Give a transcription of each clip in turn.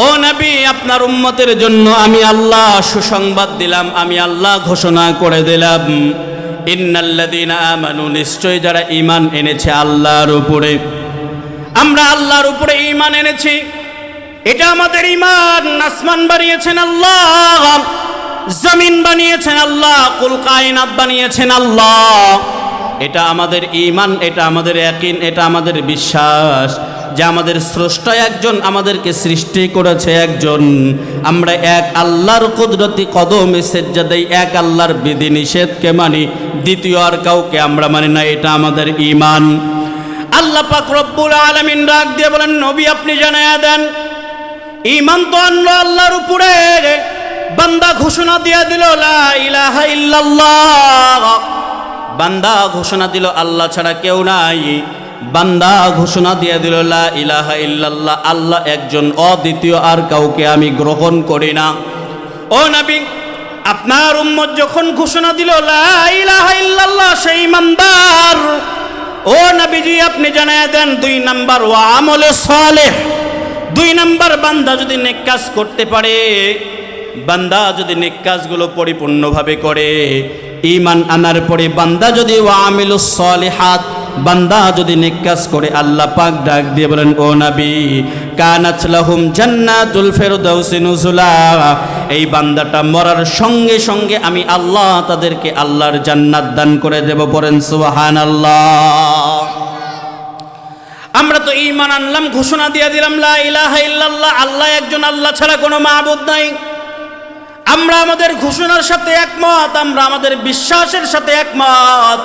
ও নবী, আপনার উম্মতের জন্য আমি আল্লাহ সুসংবাদ দিলাম, আমি আল্লাহ ঘোষণা করে দিলাম, ইন্নাল্লাযীনা আমানু, নিশ্চয় যারা ঈমান এনেছে আল্লাহর উপরে, আমরা আল্লাহর উপরে ঈমান এনেছি, এটা আমাদের ঈমান। আসমান বানিয়েছেন আল্লাহ, জমিন বানিয়েছেন আল্লাহ, কুল কায়নাত বানিয়েছেন আল্লাহ। এটা আমাদের ঈমান, এটা আমাদের ইয়াকিন, এটা আমাদের বিশ্বাস যে আমাদের স্রষ্টা একজন, আমাদেরকে সৃষ্টি করেছে একজন। আমরা এক আল্লাহর কুদরতি কদমে সেজদা দেই, এক আল্লাহর বিধিনিষেধকে মানি, দ্বিতীয় আর কাউকে আমরা মানি না। এটা আমাদের ঈমান। আল্লাহ পাক রব্বুল আলামিন ডাক দিয়ে বলেন, নবী আপনি জানায়া দেন, ঈমান তো আনলো আল্লাহর উপরে, বান্দা ঘোষণা দিয়ে দিল লা ইলাহা ইল্লাল্লাহ, বান্দা ঘোষণা দিল আল্লাহ ছাড়া কেউ নাই, বান্দা ঘোষণা দিয়ে দিল লা ইলাহা ইল্লাল্লাহ, আল্লাহ একজন, অদ্বিতীয়, আর কাউকে আমি গ্রহণ করি না। ও নবী, আপনার উম্মত যখন ঘোষণা দিল লা ইলাহা ইল্লাল্লাহ, সেই ইমানদার, ও নবীজি আপনি জানায়া দেন, 2 নাম্বার ওয়া আমলে সালেহ, 2 নাম্বার বান্দা যদি নেক কাজ করতে পারে, বান্দা যদি নেক কাজগুলো পরিপূর্ণভাবে করে, ঈমান আনার পরে বান্দা যদি ওয়া আমিলুস সালিহাত, বান্দা যদি নেক কাজ করে, আল্লাহ পাক ডাক দিয়ে বলেন, ও নবী কানাত লাহুম জান্নাতুল ফিরদাউসি নুজুলা, এই বান্দাটা মরার সঙ্গে সঙ্গে আমি আল্লাহ তাদেরকে আল্লাহর জান্নাত দান করে দেব। পড়েন সুবহানাল্লাহ। আমরা তো ঈমান আনলাম, ঘোষণা দিয়ে দিলাম লা ইলাহা ইল্লাল্লাহ, আল্লাহ একজন, আল্লাহ ছাড়া কোনো মাবুদ নাই। আমরা আমাদের ঘোষণার সাথে একমত, আমরা আমাদের বিশ্বাসের সাথে একমত,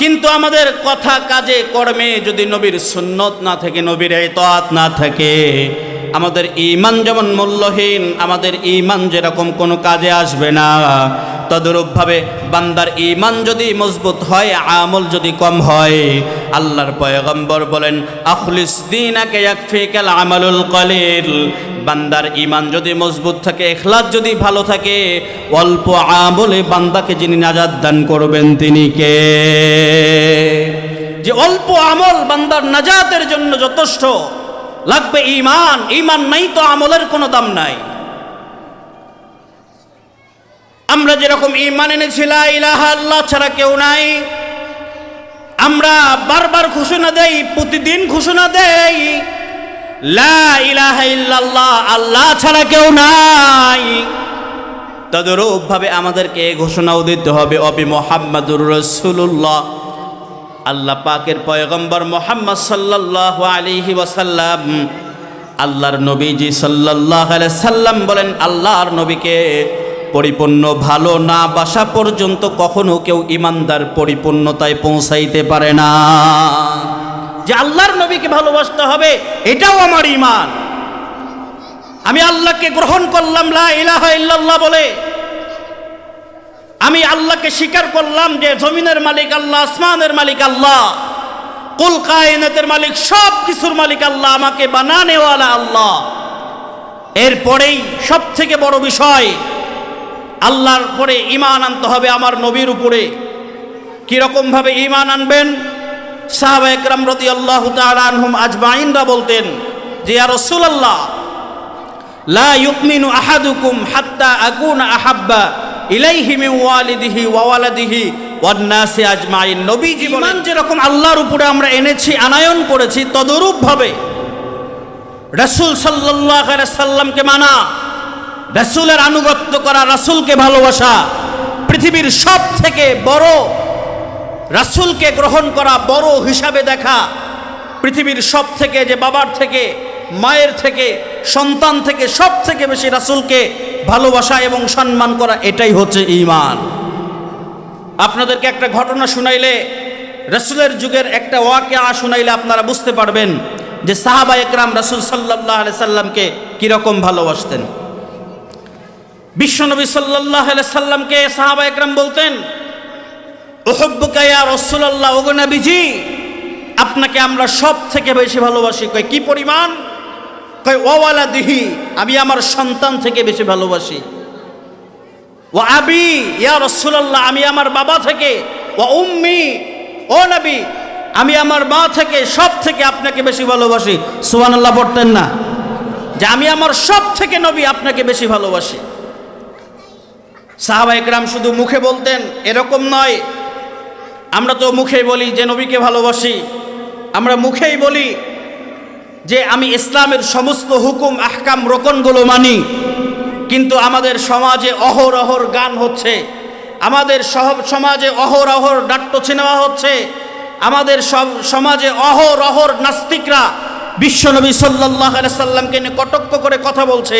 কিন্তু আমাদের কথা কাজে কর্মে যদি নবীর সুন্নত না থাকে, নবীর ইতাআত না থাকে, আমাদের ঈমান যেমন মূল্যহীন, আমাদের ঈমান যেরকম কোনো কাজে আসবে না, তদরূপভাবে বান্দার ঈমান যদি মজবুত হয়, আমল যদি কম হয়, আল্লাহর পয়গম্বর বলেন, আখলিস দীনাকা ইয়াকফিকাল আমালুল কলিল, বান্দার ঈমান যদি মজবুত থাকে, ইখলাস যদি ভালো থাকে, অল্প আমলে বান্দাকে যিনি নাজাত দান করবেন তিনি কে? যে অল্প আমল বান্দার নাজাতের জন্য যথেষ্ট, লাগবে ঈমান। ঈমান নাই তো আমলের কোনো দাম নাই। আমরা যেরকম ঈমান এনেছি লা ইলাহা ইল্লাল্লাহ ছাড়া কেউ নাই, আমরা বারবার ঘোষণা দেই, প্রতিদিন ঘোষণা দেই লা ইলাহা ইল্লাল্লাহ, আল্লাহ ছাড়া কেউ নাই। তদরূপভাবে আমাদেরকে ঘোষণাও দিতে হবে, অবি মুহাম্মাদুর রাসূলুল্লাহ, আল্লাহ পাকের পয়গম্বর মুহাম্মদ সাল্লাল্লাহু আলাইহি ওয়াসাল্লাম, আল্লাহর নবীজি সাল্লাল্লাহু আলাইহি সাল্লাম বলেন, আল্লাহর নবীকে পরিপূর্ণ ভালো না বাসা পর্যন্ত কখনো কেউ ইমানদার পরিপূর্ণতায় পৌঁছাইতে পারে না। যে আল্লাহর নবীকে ভালোবাসতে হবে, এটাও আমার ঈমান। আমি আল্লাহকে গ্রহণ করলাম লা ইলাহা ইল্লাল্লাহ বলে, আমি আল্লাহকে স্বীকার করলাম যে জমিনের মালিক আল্লাহ, আসমানের মালিক আল্লাহ, কুল কায়নাতের মালিক, সব কিছুর মালিক আল্লাহ, আমাকে বানানেওয়ালা আল্লাহ। এরপরেই সব থেকে বড় বিষয়, আল্লাহর পরে ঈমান আনতে হবে আমার নবীর উপরে। কিরকম ভাবে ঈমান আনবেন? সাহাবা একরাম রাদিয়াল্লাহু তাআলা আনহুম আজমাইনরা বলতেন যে ইয়া রাসূলুল্লাহ, লা ইউমিনু আহাদুকুম হাত্তা আকুনা আহাব্বা ইলাইহি মিন ওয়ালিদিহি ওয়া ওয়ালাদিহি ওয়ান নাসি আজমাইন। নবীজি বলেন, যেরকম আল্লাহর উপরে আমরা এনেছি, আনায়ন করেছি, তদরূপ ভাবে রাসূল সাল্লাল্লাহু আলাইহি সাল্লামকে মানা, রাসূলের আনুগত্য করা, রাসূলকে ভালোবাসা, পৃথিবীর সব থেকে বড় রাসূলকে গ্রহণ করা, বড় হিসাবে দেখা, পৃথিবীর সব থেকে, যে বাবার থেকে, মায়ের থেকে, সন্তান থেকে সব থেকে বেশি রাসূলকে ভালোবাসা এবং সম্মান করা, এটাই হচ্ছে ঈমান। আপনাদেরকে একটা ঘটনা শুনাইলে, রাসূলের যুগের একটা ওয়াকিয়া শুনাইলে আপনারা বুঝতে পারবেন যে সাহাবা একরাম রাসূল সাল্লাল্লাহু আলাইহি সাল্লামকে কিরকম ভালোবাসতেন। বিশ্বনবী সাল্লাল্লাহু আলাইহি সাল্লামকে সাহাবা একরাম বলতেন, উহুব্বুকা ইয়া রাসূলুল্লাহ, ওগো নবীজি আপনাকে আমরা সব থেকে বেশি ভালোবাসি। কয় কি পরিমাণ? কয় ওয়া ওয়ালাদিহি, আমি আমার সন্তান থেকে বেশি ভালোবাসি। ওয়া আবি ইয়া রাসূলুল্লাহ, আমি আমার বাবা থেকে। ওয়া উম্মি, ও নবী আমি আমার মা থেকে, সব থেকে আপনাকে বেশি ভালোবাসি। সুবহানাল্লাহ পড়তেন না? যে আমি আমার সব থেকে নবী আপনাকে বেশি ভালোবাসি। সাহাবায়ে কেরাম শুধু মুখে বলতেন এরকম নয়, আমরা তো মুখেই বলি যে নবীকে ভালোবাসি, আমরা মুখেই বলি যে আমি ইসলামের সমস্ত হুকুম আহকাম রকনগুলো মানি, কিন্তু আমাদের সমাজে অহরহর গান হচ্ছে, আমাদের সমাজে অহরহর নাট্য সিনেমা হচ্ছে, আমাদের সমাজে অহরহর নাস্তিকরা বিশ্বনবী সাল্লাল্লাহু আলাইহি সাল্লামকে নিয়ে কটাক্ষ করে কথা বলছে।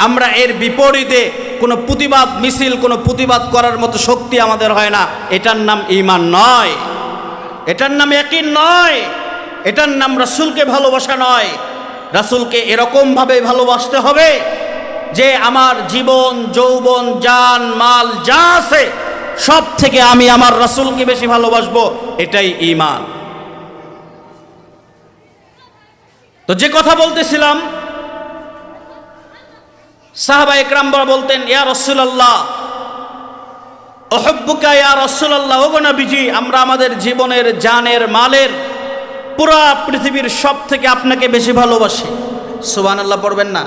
আমরা এর বিপরীতে কোনো প্রতিবাদ মিছিল, কোনো প্রতিবাদ করার মতো শক্তি আমাদের হয় না। এটার নাম ঈমান নয়, এটার নাম ইয়াকিন নয়, এটার নাম রাসূলকে ভালোবাসা নয়। রাসূলকে এরকমভাবে ভালোবাসতে হবে যে আমার জীবন যৌবন জান মাল যা আছে সব থেকে আমি আমার রাসূলকে বেশি ভালোবাসবো, এটাই ঈমান। তো যে কথা বলতেছিলাম, সাহাবায়ে কেরামরা বলতেন ইয়া রাসূলুল্লাহ উহিব্বুকা ইয়া রাসূলুল্লাহ, ওগো নবীজি আমরা আমাদের জীবনের জানের মালের পুরো পৃথিবীর সব থেকে আপনাকে বেশি ভালোবাসি। সুবহানাল্লাহ পড়বেন না?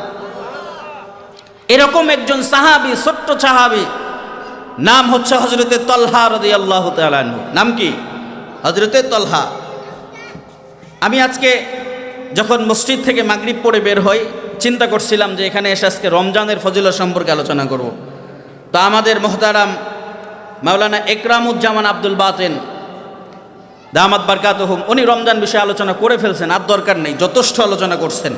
এরকম একজন সাহাবী, ছোট্ট সাহাবী, নাম হচ্ছে হযরতে তালহা রাদিয়াল্লাহু তাআলা আনহু। নাম কি? হযরতে তালহা। আমি আজকে যখন মসজিদ থেকে মাগরিব পড়ে বের হই, চিন্তা করছিলাম যে এখানে এসে আজকে রমজানের ফজিলত সম্পর্কে আলোচনা করব। তো আমাদের মুহতারাম মাওলানা একরামুজ্জামান আব্দুল বাতেন দামাত বারকাতুহুম, উনি রমজান বিষয়ে আলোচনা করে ফেলছেন, আর দরকার নেই, যথেষ্ট আলোচনা করছেন।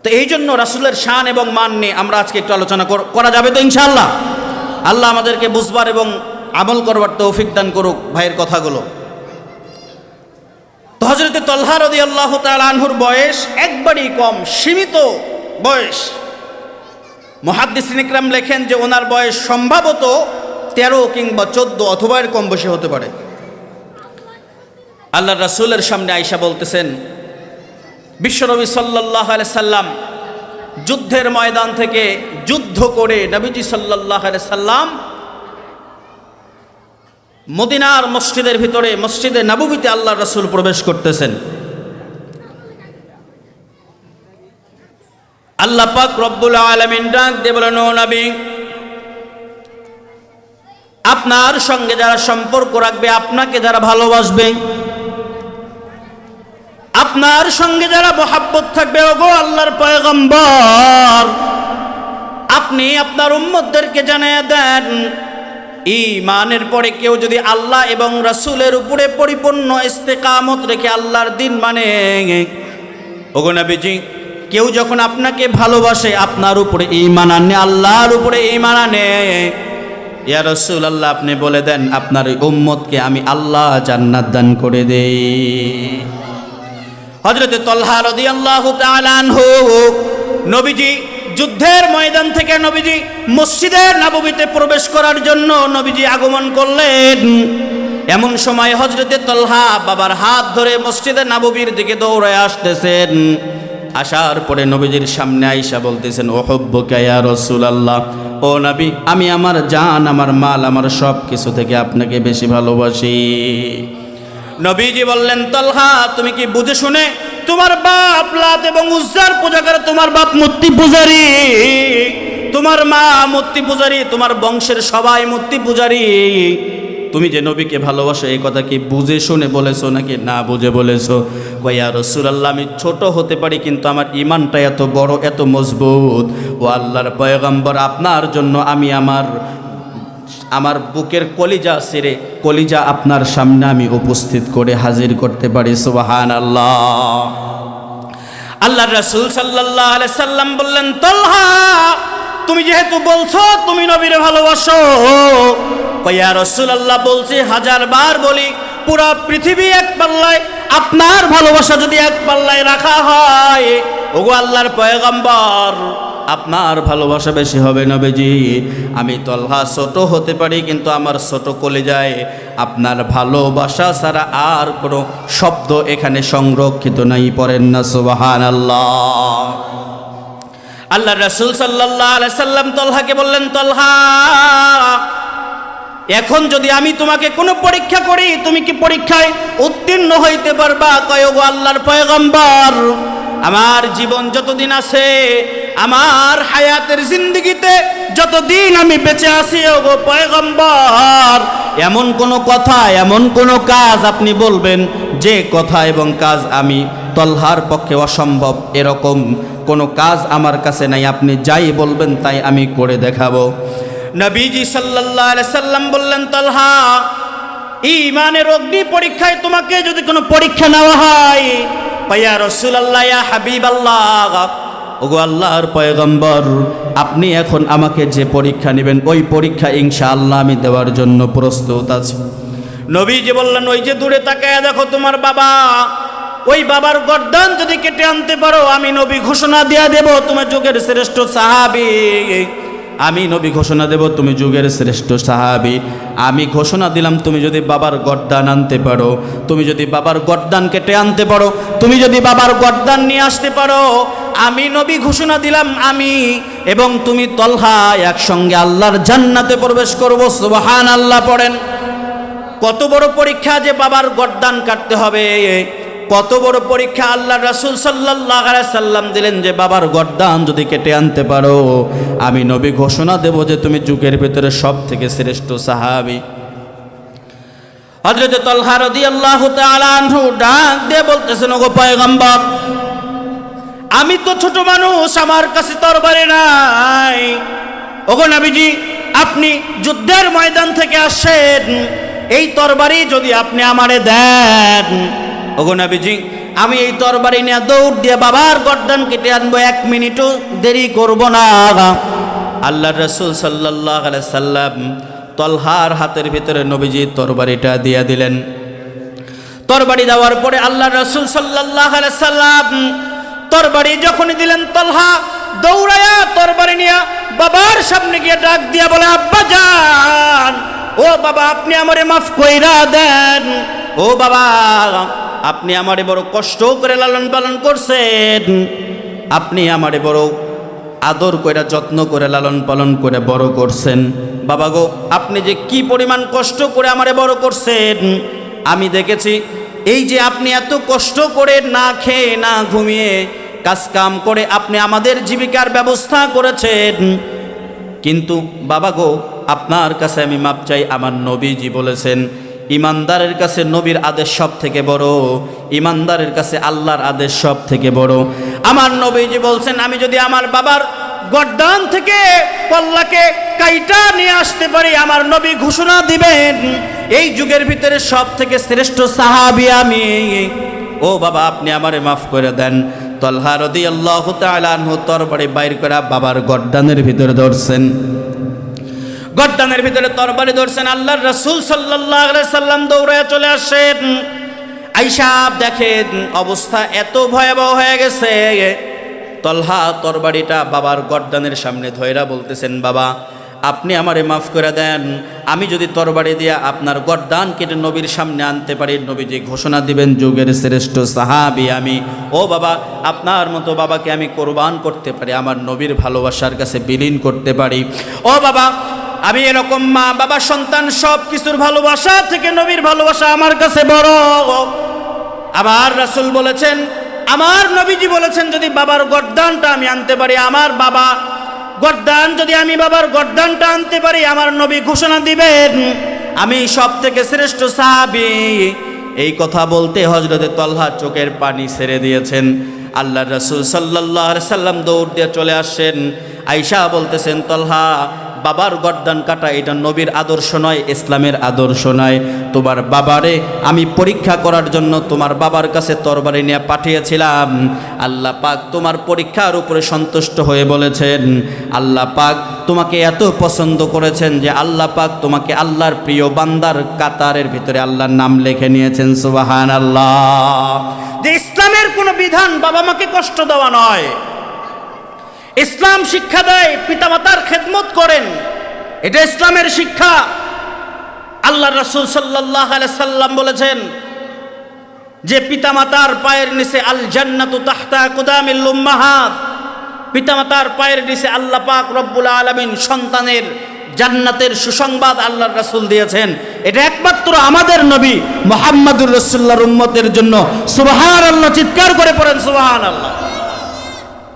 তো এই জন্য রাসূলের শান এবং মান নিয়ে আমরা আজকে একটু আলোচনা করা যাবে তো ইনশাআল্লাহ? আল্লাহ আমাদেরকে বুঝবার এবং আমল করবার তৌফিক দান করুক ভাইয়ের কথাগুলো। তো হযরতে তালহা রাদিয়াল্লাহু তাআলা আনহুর বয়স একবারই কম, সীমিত বয়স। মুহাদ্দিসিন ইকরাম লেখেন যে ওনার বয়স সম্ভবত 13 কিংবা 14 অথবা এর কম বেশি হতে পারে। আল্লাহর রাসূলের সামনে আয়েশা বলতেছেন বিশ্বনবী সাল্লাল্লাহু আলাইহি সাল্লাম যুদ্ধের ময়দান থেকে যুদ্ধ করে নবীজি সাল্লাল্লাহু আলাইহি সাল্লাম মদিনার মসজিদের ভিতরে, মসজিদে নববীতে আল্লাহর রাসূল প্রবেশ করতেছেন। আল্লাহ পাক রব্বুল আলামিন ডাক দিয়ে বলেন, ও নবী আপনার সঙ্গে যারা সম্পর্ক রাখবে, আপনাকে যারা ভালোবাসবে, আপনার সঙ্গে যারা মহাব্বত থাকবে, ওগো আল্লাহর পয়গম্বর আপনি আপনার উম্মতদেরকে জানিয়ে দেন ঈমানের পরে কেউ যদি আল্লাহ এবং রাসূলের উপরে পরিপূর্ণ ইস্তেকামত রেখে আল্লাহর দিন মানে, ওগো নবীজি কেউ যখন আপনাকে ভালোবাসে আপনার উপরে ঈমান আনে, আল্লাহর উপরে ঈমান আনে, ইয়া রাসূলুল্লাহ আপনি বলে দেন আপনার উম্মতকে আমি আল্লাহ জান্নাত দান করে দেই। হযরতে তালহা রাদিয়াল্লাহু তাআলা আনহু নবীজি যুদ্ধের ময়দান থেকে নবীজি মসজিদের নববীতে প্রবেশ করার জন্য নবীজি আগমন করলেন। এমন সময় হযরতে তালহা বাবার হাত ধরে মসজিদের নববীর দিকে দৌড়ে আসতেছেন। আসার পরে নবীজির সামনে আয়েশা বলতেছেন, উহিব্বুকা ইয়া রাসূলুল্লাহ, ও নবী আমি আমার জান আমার মাল আমার সব কিছু থেকে আপনাকে বেশি ভালোবাসি। নবীজি বললেন, তালহা তুমি কি বুঝে শুনে তোমার বাপ লাত এবং উজ্জার পূজা করে, তোমার বাপ মূর্তি পূজারী, তোমার মা মূর্তি পূজারী, তোমার বংশের সবাই মূর্তি পূজারী, তুমি যে নবীকে ভালোবাসো এই কথা কি বুঝে শুনে বলেছো নাকি না বুঝে বলেছো? কয় ইয়া রাসূলুল্লাহ আমি ছোট হতে পারি কিন্তু আমার ঈমানটা এত বড় এত মজবুত। ও আল্লাহর পয়গম্বর আপনার জন্য আমি আমার বুকের কলিজা ছেড়ে কলিজা আপনার সামনে আমি উপস্থিত করে হাজির করতে পারি। সুবহানাল্লাহ। আল্লাহর রাসূল সাল্লাল্লাহু আলাইহি সাল্লাম বললেন, তালহা তুমি যেহেতু বলছো তুমি নবীরে ভালোবাসো, ইয়া রাসূলুল্লাহ বলছি হাজার বার বলি, পুরো পৃথিবী এক পাল্লায়, আপনার ভালোবাসা যদি এক পাল্লায় রাখা হয়, ওগো আল্লাহর পয়গম্বর আপনার ভালোবাসা বেশি হবে নবীজি। আমি তালহা ছোট হতে পারি কিন্তু আমার ছোট কলিজায় আপনার ভালোবাসা ছাড়া আর কোনো শব্দ এখানে সংরক্ষিত নাই। পড়েন না সুবহানাল্লাহ। আল্লাহর রাসূল সাল্লাল্লাহু আলাইহি সাল্লাম তালহাকে বললেন, তালহা এখন যদি আমি তোমাকে কোনো পরীক্ষা করি তুমি কি পরীক্ষায় উত্তীর্ণ হইতে পারবা? কয় ওগো আল্লাহর পয়গম্বর আমার জীবন যতদিন আছে, আমার হায়াতের জিন্দেগিতে যতদিন আমি বেঁচে আছি, ওগো পয়গম্বর, এমন কোন কথা, এমন কোন কাজ আপনি বলবেন যে কথা এবং কাজ আমি তলহার পক্ষে অসম্ভব, এরকম কোনো কাজ আমার কাছে নাই। আপনি যাই বলবেন তাই আমি করে দেখাবো। নবীজি সাল্লাল্লাহু আলাইহি সাল্লাম বললেন, তলহা, ঈমানের অগ্নি পরীক্ষায় তোমাকে যদি কোনো পরীক্ষা নেওয়া হয়, ইয়া রাসূলুল্লাহ, ইয়া হাবিবাল্লাহ, ওগো আল্লাহর পয়গম্বর, আপনি এখন আমাকে যে পরীক্ষা নেবেন ওই পরীক্ষা ইনশাআল্লাহ আমি দেওয়ার জন্য প্রস্তুত আছি। নবীজি বললেন, ওই যে দূরে তাকায় দেখো তোমার বাবা, ওই বাবার গর্দান যদি কেটে আনতে পারো, আমি নবী ঘোষণা দিয়া দেব তুমি যুগের শ্রেষ্ঠ সাহাবী। আমি নবী ঘোষণা দেব তুমি যুগের শ্রেষ্ঠ সাহাবী। আমি ঘোষণা দিলাম তুমি যদি বাবার গর্দান আনতে পারো, তুমি যদি বাবার গর্দান কেটে আনতে পারো, তুমি যদি বাবার গর্দান নিয়ে আসতে পারো, আমি নবী ঘোষণা দিলাম আমি এবং তুমি তলহা একসঙ্গে আল্লাহর জান্নাতে প্রবেশ করব। সুবহানাল্লাহ পড়েন। কত বড় পরীক্ষা যে বাবার গর্দান কাটতে হবে, কত বড় পরীক্ষা আল্লাহ রাসূল সাল্লাল্লাহু আলাইহি সাল্লাম দিলেন যে বাবার গর্দান যদি কেটে আনতে পারো, আমি নবী ঘোষণা দেব যে তুমি যুগের ভিতরে সব থেকে শ্রেষ্ঠ সাহাবী। হযরত তলহা রাদিয়াল্লাহু তাআলা আনহু ডাক দিয়ে বলতেছেন, ওগো পয়গম্বর, আমি তো ছোট মানুষ, আমার কাছে তরবারি নাই। ওগো নবীজি, আপনি যুদ্ধের ময়দান থেকে আসেন, এই তরবারি যদি আপনি আমারে দেন, ওগো নবীজি, আমি এই তরবারি নিয়ে দৌড় দিয়ে বাবার গর্দান কেটে আনবো, 1 মিনিটও দেরি করব না। আল্লাহর রাসূল সাল্লাল্লাহু আলাইহি সাল্লাম তলহার হাতের ভিতরে নবীজি তরবারিটা দিয়ে দিলেন। তরবারি দেওয়ার পরে আল্লাহর রাসূল সাল্লাল্লাহু আলাইহি সাল্লাম তরবারি যখনই দিলেন, তলহা দৌড়ায়া তরবারি নিয়ে বাবার সামনে গিয়ে ডাক দিয়া বলে, আব্বা জান, ও বাবা, আপনি আমারে মাফ কইরা দেন। ও বাবা, আপনি আমারে বড় কষ্ট করে লালন পালন করছেন, আপনি আমারে বড় আদর করে যত্ন করে লালন পালন করে বড় করছেন। বাবা গো, আপনি যে কি পরিমাণ কষ্ট করে আমারে বড় করছেন আমি দেখেছি। এই যে আপনি এত কষ্ট করে না খেয়ে না ঘুমিয়ে কাজ কাম করে আপনি আমাদের জীবিকার ব্যবস্থা করেছেন, কিন্তু বাবা গো, আপনার কাছে আমি মাপ চাই। আমার নবীজি বলেছেন, ইমানদারের কাছে নবীর আদেশ সব থেকে বড়, ইমানদারের কাছে আল্লাহর আদেশ সব থেকে বড়। আমার নবীজি বলছেন, আমি যদি আমার বাবার গর্দান থেকে কল্লাকে কাইটা নিয়ে আসতে পারি, আমার নবী ঘোষণা দিবেন এই যুগের ভিতরে সব থেকে শ্রেষ্ঠ সাহাবী আমি। ও বাবা, আপনি আমারে মাফ করে দেন। তলহা রাদিয়াল্লাহু তাআলা আনহু তরবারি বাইর করে বাবার গর্দানের ভিতরে ধরছেন, গর্দানের ভিতরে তরবারি ধরছেন। আল্লাহর রাসূল সাল্লাল্লাহু আলাইহি সাল্লাম দৌড়ে চলে আসেন। আয়েশা দেখেন অবস্থা এত ভয়াবহ হয়ে গেছে, তলহা তরবারিটা বাবার গর্দানের সামনে ধইরা বলতেছেন, বাবা, আপনি আমারে মাফ করে দেন। আমি যদি তরবারি দিয়া আপনার গর্দান কেটে নবীর সামনে আনতে পারি, নবীজি ঘোষণা দিবেন যুগের শ্রেষ্ঠ সাহাবী আমি। ও বাবা, আপনার মতো বাবাকে আমি কোরবান করতে পারি, আমার নবীর ভালোবাসার কাছে বিলীন করতে পারি। ও বাবা, আমি এরকম মা বাবা সন্তান সব কিছুর ভালোবাসা থেকে নবীর ভালোবাসা আমার কাছে বড়। আমার রাসূল বলেছেন, আমার নবীজি বলেছেন, যদি বাবার গর্দানটা আমি আনতে পারি, আমার বাবা গর্দান যদি আমি বাবার গর্দানটা আনতে পারি, আমার নবী ঘোষণা দিবেন আমি সব থেকে শ্রেষ্ঠ সাহাবী। এই কথা বলতে হযরতে তলহা চোখের পানি ছেড়ে দিয়েছেন। আল্লাহর রাসূল সাল্লাল্লাহু আলাইহি সাল্লাম দৌড় দিয়ে চলে আসেন। আয়েশা বলতেছেন, তলহা, বাবার গর্দান কাটা এটা নবীর আদর্শ নয়, ইসলামের আদর্শ নয়। তোমার বাবারে আমি পরীক্ষা করার জন্য তোমার বাবার কাছে তরবারি নিয়ে পাঠিয়েছিলাম। আল্লাহ পাক তোমার পরীক্ষার উপরে সন্তুষ্ট হয়ে বলেছেন, আল্লাহ পাক তোমাকে এত পছন্দ করেছেন যে আল্লাহ পাক তোমাকে আল্লাহর প্রিয় বান্দার কাতারের ভিতরে আল্লাহর নাম লিখে নিয়েছেন। সুবহানাল্লাহ। যে ইসলামের কোনো বিধান বাবা মাকে কষ্ট দেওয়া নয়, ইসলাম শিক্ষা দেয় পিতামাতার খেদমত করেন, এটা ইসলামের শিক্ষা। আল্লাহর রাসূল সাল্লাল্লাহু আলাইহি সাল্লাম বলেছেন যে পিতামাতার পায়ের নিচে আল জান্নাতু তাহতা আকদামিল উম্মাহাত, পিতামাতার পায়ের নিচে আল্লাহ পাক রব্বুল আলামিন সন্তানের জান্নাতের সুসংবাদ আল্লাহর রাসূল দিয়েছেন। এটা একমাত্র আমাদের নবী মুহাম্মদুর রাসূলুল্লাহর উম্মতের জন্য। সুবহানাল্লাহ, চিৎকার করে পড়েন সুবহানাল্লাহ।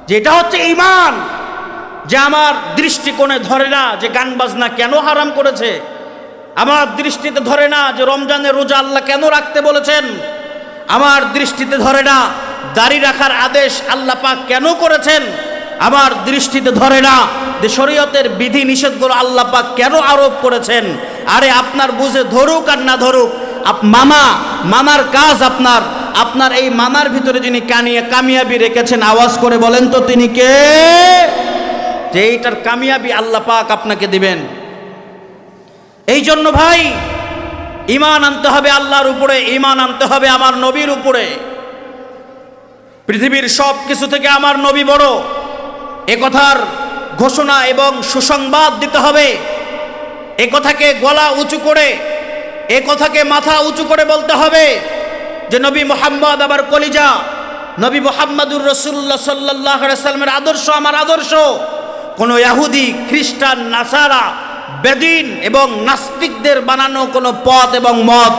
যে এটা হচ্ছে ঈমান, যে আমার দৃষ্টিকোণে ধরে না যে গান বাজনা কেন হারাম করেছে, আমার দৃষ্টিতে ধরে না যে রমজানের রোজা আল্লাহ কেন রাখতে বলেছেন, আমার দৃষ্টিতে ধরে না দাড়ি রাখার আদেশ আল্লাহ পাক কেন করেছেন, আমার দৃষ্টিতে ধরে না যে শরীয়তের বিধি নিষেধগুলো আল্লাহ পাক কেন আরোপ করেছেন। আরে আপনার বুঝে ধরুক আর না ধরুক, মানার কাজ আপনার এই মানার ভিতরে যিনি কামিয়াবি রেখেছেন, আওয়াজ করে বলেন তো তিনি কে? যে এইটার কামিয়াবি আল্লাহ পাক আপনাকে দিবেন। এই জন্য ভাই, ঈমান আনতে হবে আল্লাহর উপরে, ঈমান আনতে হবে আমার নবীর উপরে। পৃথিবীর সব কিছু থেকে আমার নবী বড়, এ কথার ঘোষণা এবং সুসংবাদ দিতে হবে। এ কথাকে গলা উঁচু করে, এ কথাকে মাথা উঁচু করে বলতে হবে যে নবী মুহাম্মদ আবার কলিজা, নবী মুহাম্মদুর রাসূলুল্লাহ সাল্লাল্লাহু আলাইহি ওয়াসাল্লামের আদর্শ আমার আদর্শ। কোনো ইহুদি, খ্রিস্টান, নাসারা, বেদিন এবং নাস্তিকদের বানানো কোনো পথ এবং মত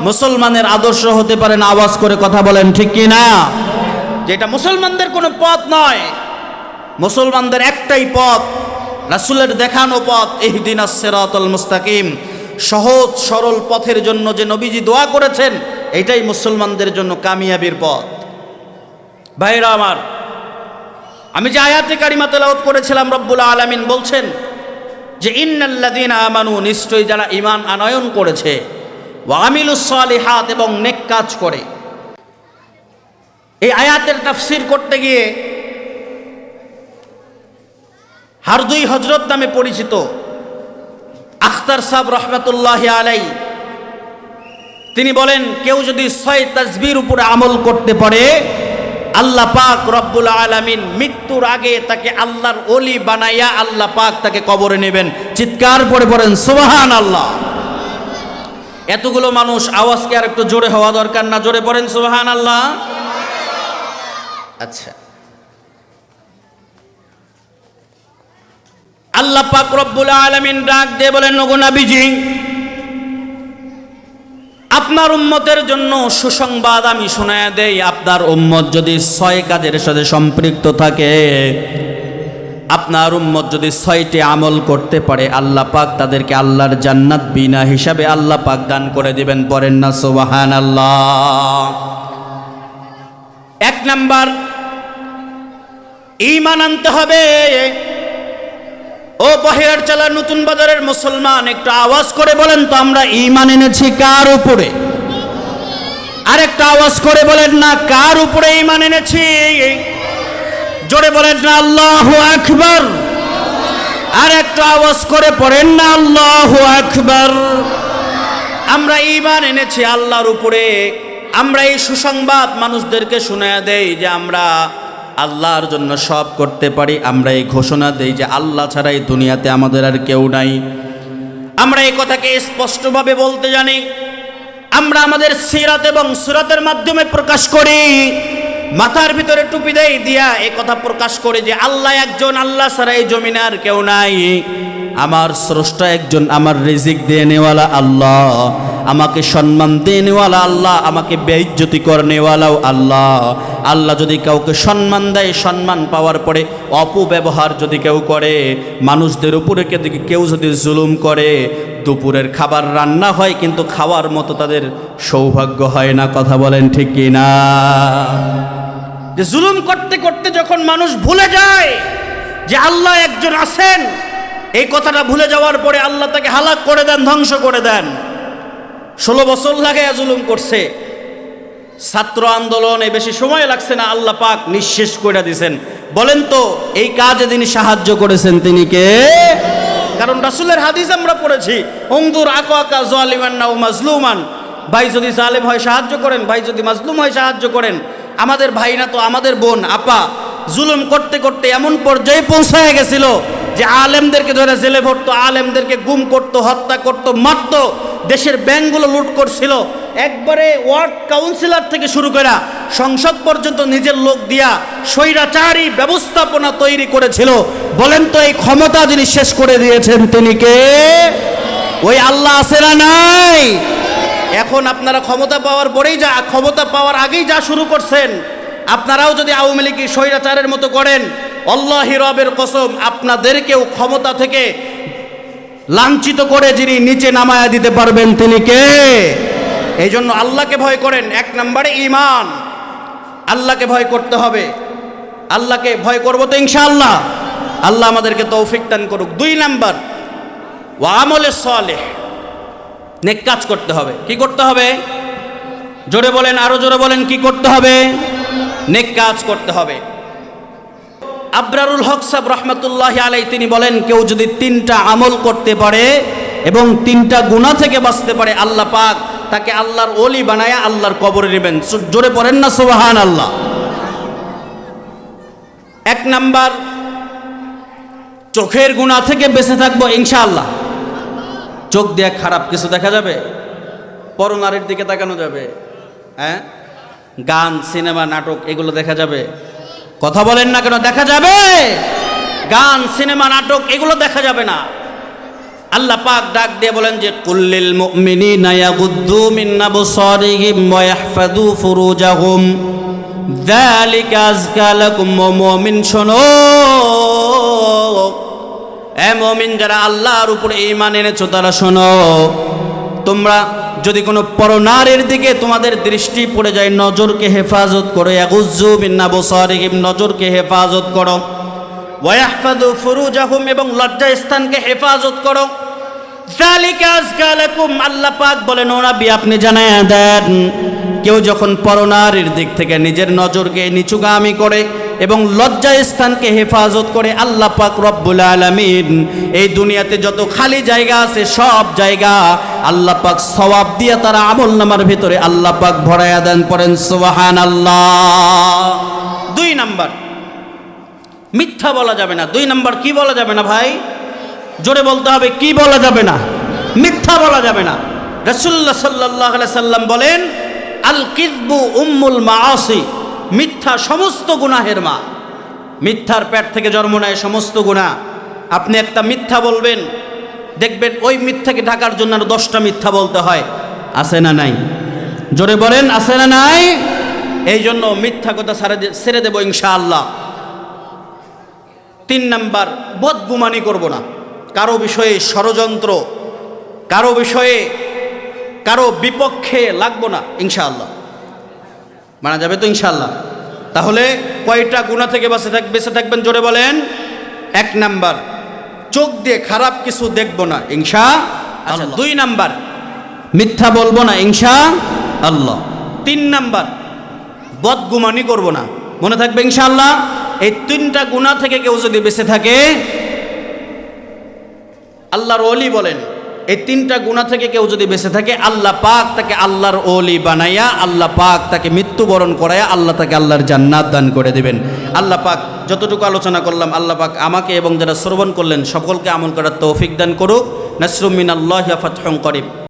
মুসলমানের আদর্শ হতে পারে না। আওয়াজ করে কথা বলেন ঠিক কি না? যেটা মুসলমানদের কোনো পথ নয়, মুসলমানদের একটাই পথ, রাসূলের দেখানো পথ, ইহদিনাস সিরাতাল মুস্তাকিম। সহজ সরল পথের জন্য যে নবীজি দোয়া করেছেন, এটাই মুসলমানদের জন্য কামিয়াবির পথ। ভাইরা আমার, আমি যে আয়াতে কারিমা তেলাওয়াত করেছিলাম, রব্বুল আলামিন বলছেন যে ইন্নাল্লাযীনা আমানু, নিশ্চয়ই যারা ঈমান আনয়ন করেছে, ওয়া আমিলুস সালিহাত, এবং নেক কাজ করে। এই আয়াতের তাফসীর করতে গিয়ে হারদুই হযরত নামে পরিচিত আখতার সাহেব রহমাতুল্লাহি আলাইহি তিনি বলেন, কেউ যদি 6 তাসবির উপরে আমল করতে পারে, আল্লাহ পাক রব্বুল আলামিন মৃত্যুর আগে তাকে আল্লাহর ওলি বানাইয়া আল্লাহ পাক তাকে কবরে নেবেন। চিৎকার করে পড়েন সুবহানাল্লাহ। এতগুলো মানুষ, আওয়াজকে আর একটু জোরে হওয়া দরকার না? জোরে পড়েন সুবহানাল্লাহ। আচ্ছা, আল্লাহ পাক রব্বুল আলামিন ডাক দিয়ে বলেন, ওগো নবীজি, আপনার উম্মতের জন্য সুসংবাদ আমি শোনায়া দেই। আপনার উম্মত যদি 6 কাজের সাথে সম্পৃক্ত থাকে, আপনার উম্মত যদি 6টি আমল করতে পারে, আল্লাহ পাক তাদেরকে আল্লাহর জান্নাত বিনা হিসাবে আল্লাহ পাক দান করে দিবেন। পড়েন না সুবহানাল্লাহ। 1 নাম্বার, ঈমান আনতে হবে। ও বহেরার চালা নতুন বাজারের মুসলমান, একটু আওয়াজ করে বলেন তো, আমরা ঈমান এনেছি কার উপরে? আর একটা আওয়াজ করে বলেন না, কার উপরে ঈমান এনেছি? জোরে বলেন না আল্লাহু আকবার। আর একটা আওয়াজ করে পড়েন না আল্লাহু আকবার। আমরা ঈমান এনেছি আল্লাহর উপরে। আমরা এই সুসংবাদ মানুষদেরকে শোনায়া দেই যে আমরা আল্লাহর জন্য সব করতে পারি। আমরা এই ঘোষণা দেই যে আল্লাহ ছাড়া এই দুনিয়াতে আমাদের আর কেউ নাই। আমরা এই কথাকে স্পষ্টভাবে বলতে জানি। আমরা আমাদের সিরাত এবং সুরাতের মাধ্যমে প্রকাশ করি। মাথার ভিতরে টুপি দেই দিয়া এই কথা প্রকাশ করে যে আল্লাহ একজন, আল্লাহ ছাড়া এই জমিনে আর কেউ নাই। আমার স্রষ্টা একজন, আমার রিজিক দেনেওয়ালা আল্লাহ, আমাকে সম্মান দেনেওয়ালা আল্লাহ, আমাকে বেইজ্জতি করনেওয়ালাও আল্লাহ। আল্লাহ যদি কাউকে সম্মান দেয়, সম্মান পাওয়ার পরে অপব্যবহার যদি কেউ করে, মানুষদের উপরে কেউ যদি জুলুম করে, দুপুরের খাবার রান্না হয় কিন্তু খাওয়ার মতো তাদের সৌভাগ্য হয় না। কথা বলেন ঠিক কি না? যে জুলুম করতে করতে যখন মানুষ ভুলে যায় যে আল্লাহ একজন আছেন, এই কথাটা ভুলে যাওয়ার পরে আল্লাহ তাকে হালাক করে দেন, ধ্বংস করে দেন। 16 বছর লাগে জুলুম করছে, ছাত্র আন্দোলনে বেশি সময় লাগছে না, আল্লাহ পাক নিঃশেষ করে দিয়েছেন। বলেন তো, এই কাজে যিনি সাহায্য করেছেন তিনি কে? কারণ রাসূলের হাদিস আমরা পড়েছি, উনদুর আকা জালিমান নাও মাজলুমান। ভাই যদি জালেম হয় সাহায্য করেন, ভাই যদি মাজলুম হয় সাহায্য করেন। আমাদের ভাই না তো আমাদের বোন, আপা জুলুম করতে করতে এমন পর্যায়ে পৌঁছায় গেছিল যে আলেমদেরকে ধরে জেলে ভরতো, আলেমদেরকে গুম করতো, হত্যা করতো, মারতো, দেশের ব্যাংকগুলো লুট করছিল। একবারে ওয়ার্ড কাউন্সিলর থেকে শুরু করে সংসদ পর্যন্ত নিজের লোক দিয়া স্বৈরাচারী ব্যবস্থাপনা তৈরি করেছিল। বলেন তো, এই ক্ষমতা যিনি শেষ করে দিয়েছেন তিনি কে? ওই আল্লাহ আছে না নাই? এখন আপনারা ক্ষমতা পাওয়ার পরেই ক্ষমতা পাওয়ার আগেই যা শুরু করছেন, আপনারাও যদি আওয়ামী লীগ স্বৈরাচারের মতো করেন, আল্লাহি রবের কসম আপনাদেরকেও ক্ষমতা থেকে লাঞ্ছিত করে যিনি নিচে নামায়া দিতে পারবেন তিনি কে? এই জন্য আল্লাহকে ভয় করেন। এক নম্বরে ঈমান, আল্লাহকে ভয় করতে হবে। আল্লাহকে ভয় করব তো ইনশাআল্লাহ, আল্লাহ আমাদেরকে তৌফিক দান করুক। 2 নাম্বার ওয়া আমলে সালেহ, নেক কাজ করতে হবে। কি করতে হবে? জোরে বলেন, আরো জোরে বলেন, কি করতে হবে? নেক কাজ করতে হবে। আবরারুল হক সাহেব রহমতুল্লাহি আলাইহি তিনি বলেন, কেউ যদি 3টা আমল করতে পারে এবং 3টা গুনাহ থেকে বাঁচতে পারে, আল্লাহ পাক তাকে আল্লাহর ওলি বানায়া আল্লাহর কবরে নেবেন। জোরে পড়েন না সুবহানাল্লাহ। 1 নাম্বার, চোখের গুনাহ থেকে বেঁচে থাকবো ইনশাআল্লাহ। চোখ দিয়ে খারাপ কিছু দেখা যাবে? পরনারীর দিকে তাকানো যাবে? হ্যাঁ, গান, সিনেমা, নাটক এগুলো দেখা যাবে? কথা বলেন না কেন? দেখা যাবে? গান, সিনেমা, নাটক এগুলো দেখা যাবে না। আল্লাহ পাক ডাক দিয়ে বলেন যে কুল্লিল মুমিনিনা ইয়াগুদ্দু মিন আবসারিহিম ওয়া ইয়াহফাযু ফুরুজাহুম যালিকা আযকা লাকুম। মুমিন শোনো, এ মুমিন যারা আল্লাহর উপরে ঈমান এনেছো তারা শোনো, তোমরা যদি কোনো পরনারীর দিকে তোমাদের দৃষ্টি পড়ে যায়, নজরকে হেফাজত করো। ইয়াগুজ্জু মিন আবসারিহিম, নজরকে হেফাজত করো। ওয়া ইয়াহফাযু ফুরুজাহুম, এবং লজ্জা স্থানকে হেফাজত করো। যালিকা আযকা লাকুম, আল্লাহ পাক বলেন ও নবী আপনি জানায়া দেন, কেউ যখন পরনারীর দিক থেকে নিজের নজরকে নিচুগামী করে এবং লজ্জা স্থানকে হেফাজত করে, আল্লাহ পাক রব্বুল আলামিন এই দুনিয়াতে যত খালি জায়গা আছে সব জায়গা আল্লাহ পাক সওয়াব দিয়ে তারা আমল নামার ভিতরে আল্লাহ পাক ভরায়া দেন। পড়েন সুবহানাল্লাহ। 2 নাম্বার, মিথ্যা বলা যাবে না। 2 নাম্বার কি বলা যাবে না ভাই? জোরে বলতে হবে, কি বলা যাবে না? মিথ্যা বলা যাবে না। রাসূলুল্লাহ সাল্লাল্লাহু আলাইহি সাল্লাম বলেন আল কিযবু উম্মুল মাআসি, মিথ্যা সমস্ত গুনাহের মা। মিথ্যার পেট থেকে জন্ম নেয় সমস্ত গুনাহ। আপনি একটা মিথ্যা বলবেন, দেখবেন ওই মিথ্যাকে ঢাকার জন্য আরো 10টা মিথ্যা বলতে হয়। আছে না নাই? জোরে বলেন, আছে না নাই? এই জন্য মিথ্যা কথা ছেড়ে দেব ইনশাআল্লাহ। 3 নাম্বার, বদগুমানি করব না। কারো বিষয়ে ষড়যন্ত্র, কারো বিষয়ে কারো বিপক্ষে লাগবো না ইনশাআল্লাহ। মানা যাবে তো ইনশাআল্লাহ? তাহলে কয়টা গুনাহ থেকে বেঁচে থাকবেন? জোরে বলেন। 1 নাম্বার, চোখ দিয়ে খারাপ কিছু দেখব না ইনশাআল্লাহ। 2 নাম্বার, মিথ্যা বলবো না ইনশাআল্লাহ। 3 নাম্বার, বদগুমানি করব না। মনে থাকবে ইনশাআল্লাহ। এই 3টা গুনাহ থেকে কেউ যদি বেঁচে থাকে, আল্লাহর ওলি বলেন, এই 3টা গুনাহ থেকে কেউ যদি বেঁচে থাকে, আল্লাহ পাক তাকে আল্লাহর ওলি বানাইয়া, আল্লাহ পাক তাকে মৃত্যুবরণ করাইয়া আল্লাহ তাকে আল্লাহর জান্নাত দান করে দেবেন। আল্লাহ পাক যতটুকু আলোচনা করলাম, আল্লাহ পাক আমাকে এবং যারা শ্রবণ করলেন সকলকে আমল করার তৌফিক দান করুক। নাসরুম মিনাল্লাহি ওয়া ফাতহুন করিব।